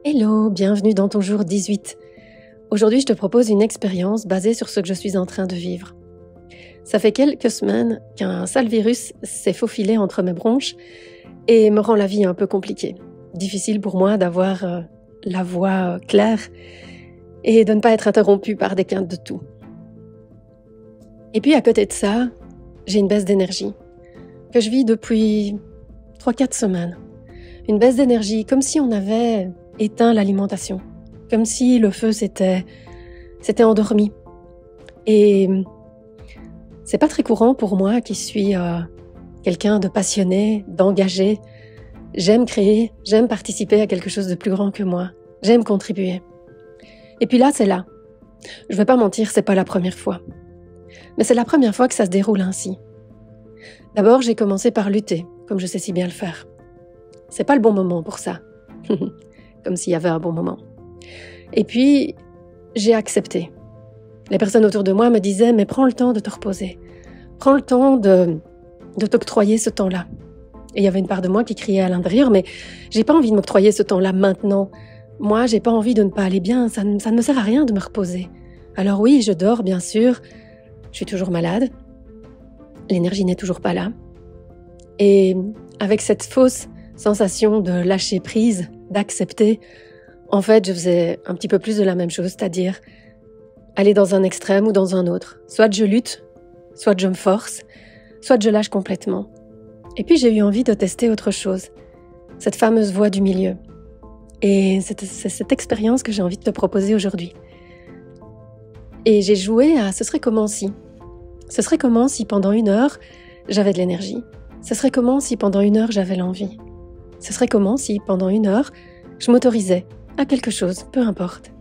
Hello, bienvenue dans ton jour 18. Aujourd'hui, je te propose une expérience basée sur ce que je suis en train de vivre. Ça fait quelques semaines qu'un sale virus s'est faufilé entre mes bronches et me rend la vie un peu compliquée. Difficile pour moi d'avoir la voix claire et de ne pas être interrompue par des quintes de tout. Et puis à côté de ça, j'ai une baisse d'énergie que je vis depuis 3-4 semaines. Une baisse d'énergie comme si on avait éteint l'alimentation, comme si le feu s'était endormi. Et c'est pas très courant pour moi qui suis quelqu'un de passionné, d'engagé. J'aime créer, j'aime participer à quelque chose de plus grand que moi. J'aime contribuer. Et puis là, c'est là. Je vais pas mentir, c'est pas la première fois. Mais c'est la première fois que ça se déroule ainsi. D'abord, j'ai commencé par lutter, comme je sais si bien le faire. C'est pas le bon moment pour ça. Comme s'il y avait un bon moment. Et puis, j'ai accepté. Les personnes autour de moi me disaient « mais prends le temps de te reposer. Prends le temps de t'octroyer ce temps-là. » Et il y avait une part de moi qui criait à l'intérieur « mais j'ai pas envie de m'octroyer ce temps-là maintenant. Moi, j'ai pas envie de ne pas aller bien. Ça ne me sert à rien de me reposer. » Alors oui, je dors, bien sûr. Je suis toujours malade. L'énergie n'est toujours pas là. Et avec cette fausse sensation de lâcher prise, d'accepter, en fait, je faisais un petit peu plus de la même chose, c'est-à-dire aller dans un extrême ou dans un autre. Soit je lutte, soit je me force, soit je lâche complètement. Et puis j'ai eu envie de tester autre chose, cette fameuse voie du milieu. Et c'est cette expérience que j'ai envie de te proposer aujourd'hui. Et j'ai joué à « ce serait comment si ?» Ce serait comment si pendant 1 heure, j'avais de l'énergie? Ce serait comment si pendant 1 heure, j'avais l'envie? Ce serait comment si pendant 1 heure, je m'autorisais à quelque chose, peu importe.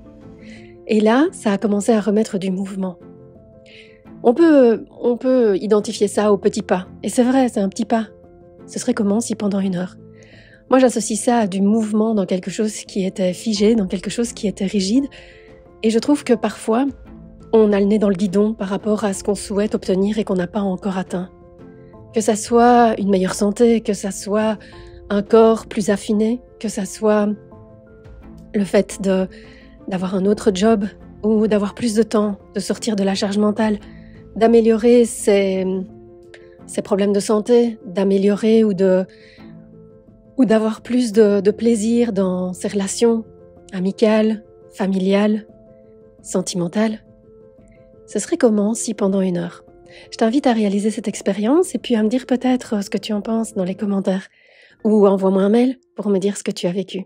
Et là, ça a commencé à remettre du mouvement. On peut identifier ça au petit pas. Et c'est vrai, c'est un petit pas. Ce serait comment si pendant 1 heure? Moi, j'associe ça à du mouvement dans quelque chose qui était figé, dans quelque chose qui était rigide. Et je trouve que parfois, on a le nez dans le guidon par rapport à ce qu'on souhaite obtenir et qu'on n'a pas encore atteint. Que ça soit une meilleure santé, que ça soit un corps plus affiné, que ça soit le fait d'avoir un autre job ou d'avoir plus de temps, de sortir de la charge mentale, d'améliorer ses problèmes de santé, d'améliorer ou d'avoir plus de plaisir dans ses relations amicales, familiales, sentimentales. Ce serait comment si pendant 1 heure? Je t'invite à réaliser cette expérience et puis à me dire peut-être ce que tu en penses dans les commentaires. Ou envoie-moi un mail pour me dire ce que tu as vécu.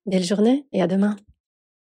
Belle journée et à demain.